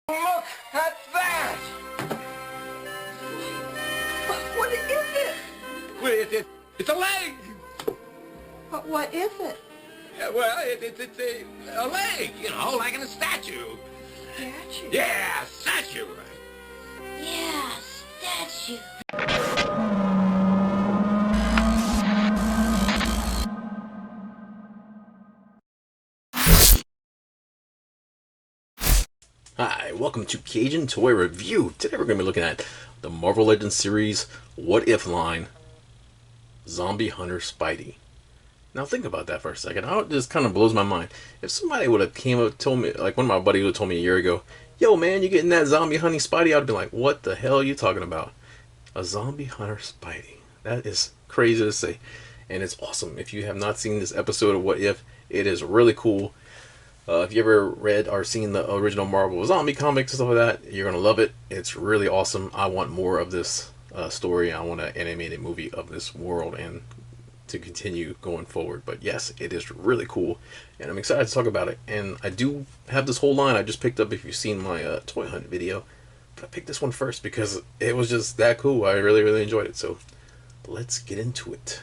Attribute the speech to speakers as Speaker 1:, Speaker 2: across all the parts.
Speaker 1: Look at that!
Speaker 2: What is it?
Speaker 1: Well, it's a leg!
Speaker 2: But what is it?
Speaker 1: Well, it's a leg, you know, like in a statue.
Speaker 2: Statue?
Speaker 1: Yeah, statue.
Speaker 3: Yeah, statue.
Speaker 4: Hi, welcome to Cajun Toy Review. Today we're going to be looking at the Marvel Legends series What If line, Zombie Hunter Spidey. Now think about that for a second. How it just kind of blows my mind. If somebody would have came up told me, like one of my buddies would have told me a year ago, yo man, you getting that zombie hunting Spidey? I'd be like, what the hell are you talking about? A zombie hunter Spidey. That is crazy to say. And it's awesome. If you have not seen this episode of What If, it is really cool. If you ever read or seen the original Marvel zombie comics and stuff like that, you're going to love it. It's really awesome. I want more of this story. I want an animated movie of this world and to continue going forward. But yes, it is really cool. And I'm excited to talk about it. And I do have this whole line I just picked up if you've seen my toy hunt video. But I picked this one first because it was just that cool. I really, really enjoyed it. So let's get into it.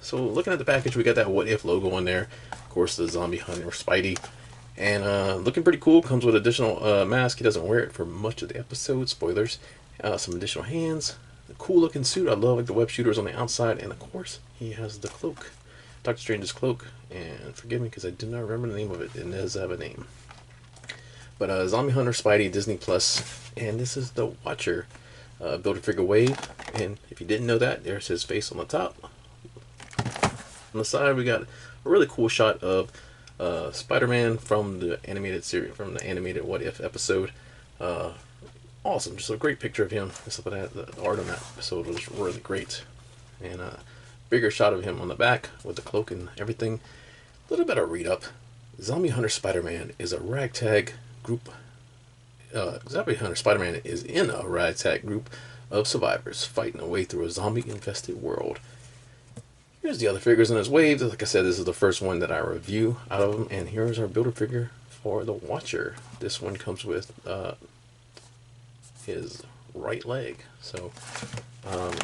Speaker 4: So looking at the package, we got that What If logo on there. Of course, the zombie hunter Spidey. And looking pretty cool. Comes with additional mask. He doesn't wear it for much of the episode. Spoilers. Some additional hands. The cool looking suit. I love like the web shooters on the outside. And of course, he has the cloak. Doctor Strange's cloak. And forgive me because I do not remember the name of it. It does have a name. But Zombie Hunter Spidey Disney Plus. And this is the Watcher. Build-A-Figure Wave. And if you didn't know that, there's his face on the top. On the side, we got a really cool shot of Spiderman from the animated series, from the animated What If episode. Awesome, just a great picture of him. The art on that episode was really great, and a bigger shot of him on the back with the cloak and everything. A little bit of read up. Zombie Hunter Spider-Man is a ragtag group. Zombie Hunter Spider-Man is in a ragtag group of survivors fighting their way through a zombie-infested world. Here's the other figures in his wave. Like I said, this is the first one that I review out of them. And here's our Build-A-Figure for the Watcher. This one comes with his right leg. So,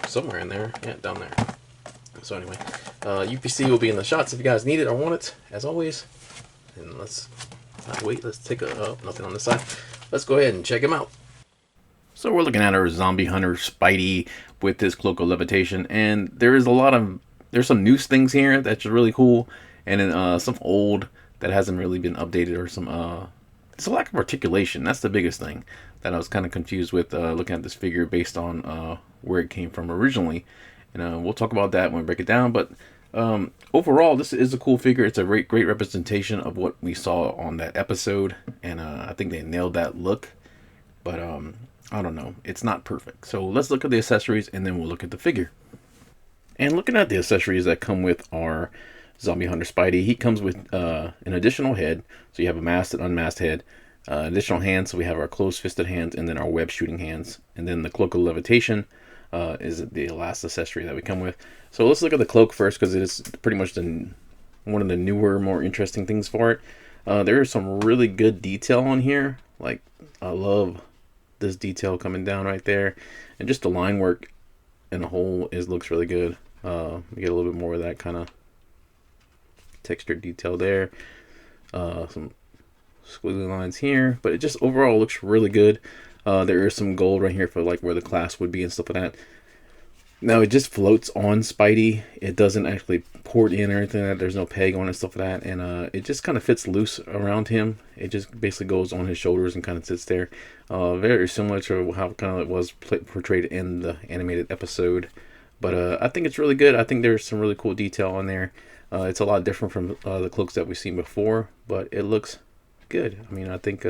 Speaker 4: somewhere in there. Yeah, down there. So anyway, UPC will be in the shots if you guys need it or want it, as always. And let's not wait. Let's take a... nothing on this side. Let's go ahead and check him out. So we're looking at our Zombie Hunter Spidey with this Cloak of Levitation. And there is a lot of... There's some new things here that's really cool, and then some old that hasn't really been updated, or some it's a lack of articulation. That's the biggest thing that I was kind of confused with looking at this figure based on where it came from originally, and we'll talk about that when we break it down. But overall, this is a cool figure. It's a great representation of what we saw on that episode, and I think they nailed that look. But I don't know, it's not perfect. So let's look at the accessories, and then we'll look at the figure. And looking at the accessories that come with our Zombie Hunter Spidey, he comes with an additional head. So you have a masked and unmasked head. Additional hands, so we have our closed-fisted hands and then our web shooting hands. And then the Cloak of Levitation is the last accessory that we come with. So let's look at the cloak first, because it is pretty much one of the newer, more interesting things for it. There is some really good detail on here. Like, I love this detail coming down right there. And just the line work in the whole looks really good. You get a little bit more of that kind of textured detail there. Some squiggly lines here, but it just overall looks really good. There is some gold right here for like where the clasp would be and stuff like that. Now it just floats on Spidey. It doesn't actually port in or anything like that. There's no peg on it and stuff like that, and it just kind of fits loose around him. It just basically goes on his shoulders and kind of sits there. Very similar to how kind of it was portrayed in the animated episode. But I think it's really good. I think there's some really cool detail on there. It's a lot different from the cloaks that we've seen before, but it looks good. I mean, I think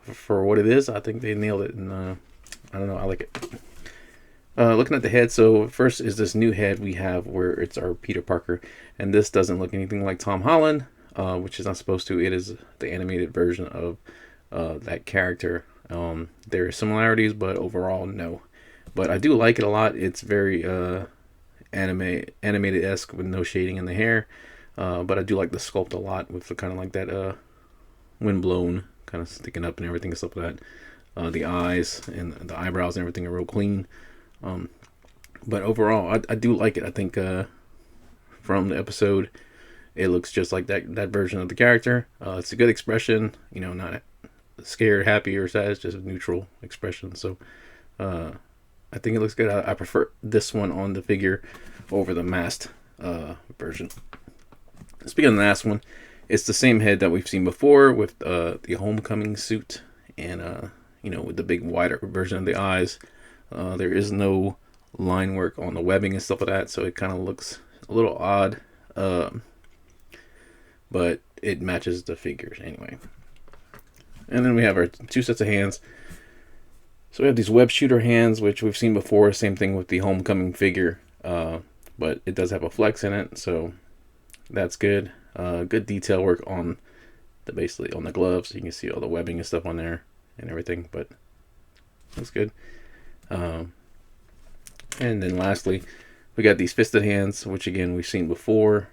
Speaker 4: for what it is, I think they nailed it, and I don't know, I like it. Looking at the head, so first is this new head we have where it's our Peter Parker, and this doesn't look anything like Tom Holland, which is not supposed to. It is the animated version of that character. There are similarities, but overall, no. But I do like it a lot. It's very animated-esque with no shading in the hair, but I do like the sculpt a lot with the kind of like that windblown kind of sticking up and everything and stuff like that. The eyes and the eyebrows and everything are real clean. But overall, I do like it. I think from the episode, it looks just like that version of the character. It's a good expression, you know, not scared, happy, or sad. It's just a neutral expression. So I think it looks good. I prefer this one on the figure over the masked version. Speaking of the last one, it's the same head that we've seen before with the homecoming suit and you know, with the big wider version of the eyes. There is no line work on the webbing and stuff like that, so it kind of looks a little odd, but it matches the figures anyway. And then we have our two sets of hands. So we have these web shooter hands, which we've seen before. Same thing with the homecoming figure, but it does have a flex in it, so that's good. Good detail work on basically on the gloves. You can see all the webbing and stuff on there and everything, but that's good. And then lastly, we got these fisted hands, which again we've seen before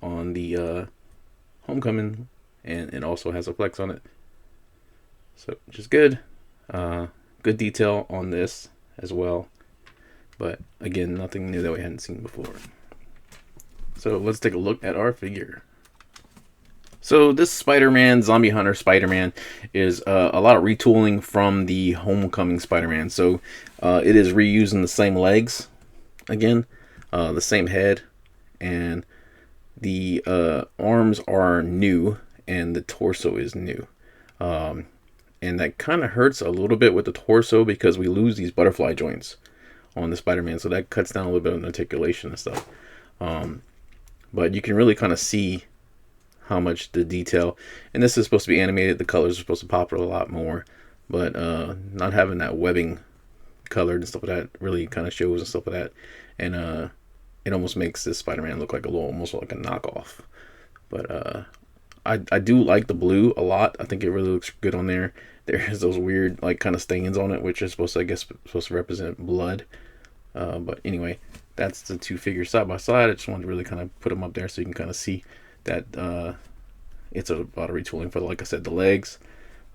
Speaker 4: on the homecoming, and it also has a flex on it, so which is good. Good detail on this as well, but again, nothing new that we hadn't seen before. So let's take a look at our figure. So this Spider-Man, Zombie Hunter Spider-Man, is a lot of retooling from the Homecoming Spider-Man. So it is reusing the same legs again, the same head, and the arms are new, and the torso is new. And that kind of hurts a little bit with the torso because we lose these butterfly joints on the Spider-Man, so that cuts down a little bit on the articulation and stuff. But you can really kind of see how much the detail, and this is supposed to be animated, the colors are supposed to pop a lot more, but not having that webbing colored and stuff like that really kind of shows and stuff like that, and it almost makes this Spider-Man look like almost like a knockoff. But I do like the blue a lot. I think it really looks good on there. There's those weird like kind of stains on it, which is supposed to, I guess, supposed to represent blood. But anyway, that's the two figures side by side. I just wanted to really kind of put them up there so you can kind of see that it's a lot of retooling for, like I said, the legs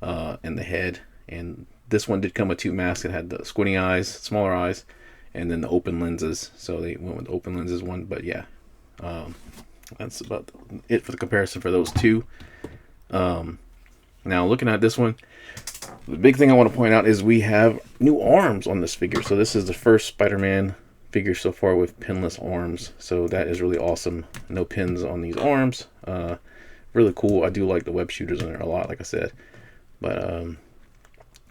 Speaker 4: and the head. And this one did come with two masks. It had the squinty eyes, smaller eyes, and then the open lenses. So they went with the open lenses one. But yeah, that's about it for the comparison for those two. Now looking at this one, the big thing I want to point out is we have new arms on this figure. So this is the first Spider-Man figure so far with pinless arms, so that is really awesome. No pins on these arms. Really cool. I do like the web shooters in there a lot, like I said, but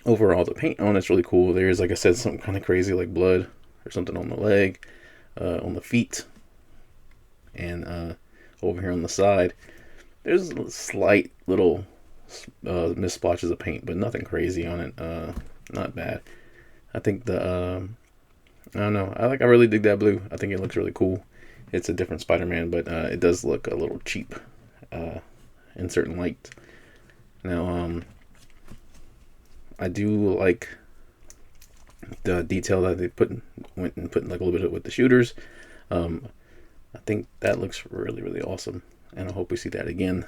Speaker 4: overall the paint on it's really cool. There is, like I said, something kind of crazy like blood or something on the leg, on the feet, and over here on the side there's slight little mist splotches of paint, but nothing crazy on it. Not bad. I think the I don't know. I really dig that blue. I think it looks really cool. It's a different Spider-Man, but it does look a little cheap in certain lights. Now, I do like the detail that they went and put like a little bit with the shooters. I think that looks really, really awesome, and I hope we see that again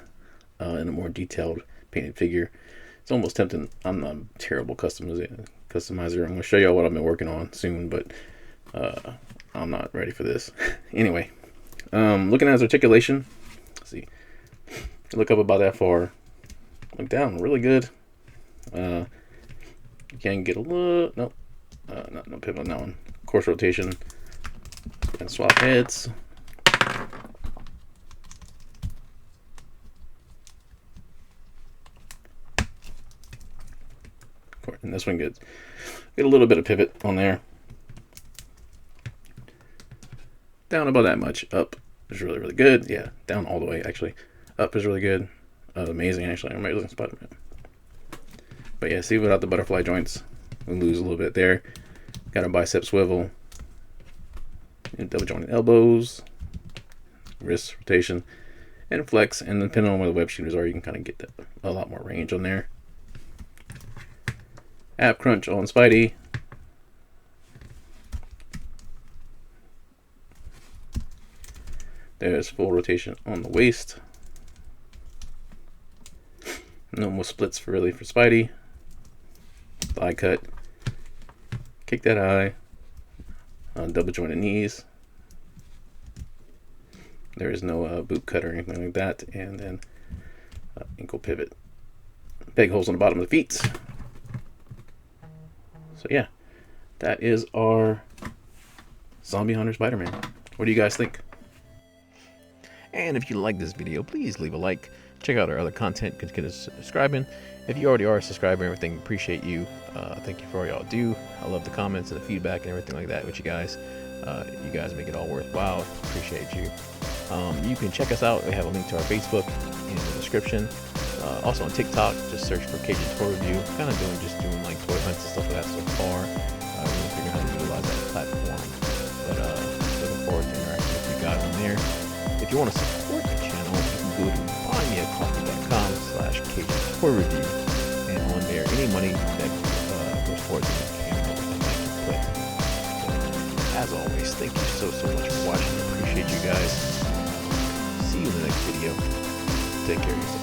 Speaker 4: in a more detailed painted figure. It's almost tempting. I'm not a terrible customizer. I'm going to show y'all what I've been working on soon, but I'm not ready for this. Anyway, looking at his articulation, let's see, look up about that far, look down really good. You can get a little, nope, no pivot on that one. Course rotation, and swap heads. And this one gets a little bit of pivot on there. Down about that much. Up is really, really good. Yeah, down all the way, actually. Up is really good. Amazing, actually. Amazing Spider-Man. But yeah, see, without the butterfly joints, we lose a little bit there. Got a bicep swivel. And double jointed elbows. Wrist rotation. And flex. And depending on where the web shooters are, you can kind of get a lot more range on there. Ab crunch on Spidey. There's full rotation on the waist. Normal splits for Spidey. Thigh cut. Kick that eye. Double jointed knees. There is no boot cut or anything like that. And then ankle pivot. Peg holes on the bottom of the feet. So yeah, that is our Zombie Hunter Spider-Man. What do you guys think? And if you like this video, please leave a like. Check out our other content. Consider subscribing. If you already are a subscriber, everything, appreciate you. Thank you for all y'all do. I love the comments and the feedback and everything like that with you guys. You guys make it all worthwhile. Appreciate you. You can check us out. We have a link to our Facebook in the description. Also on TikTok, just search for Cajun Toy Review. Kind of doing like toy hunts and stuff like that so far. We're figuring out how to utilize that platform. But looking forward to interacting with you guys on there. If you want to support the channel, you can go to buymeacoffee.com/Cajun Toy Review, and on there, any money that goes towards the channel, everything that you put. So, as always, thank you so much for watching. Appreciate you guys. See you in the next video. Take care of yourself.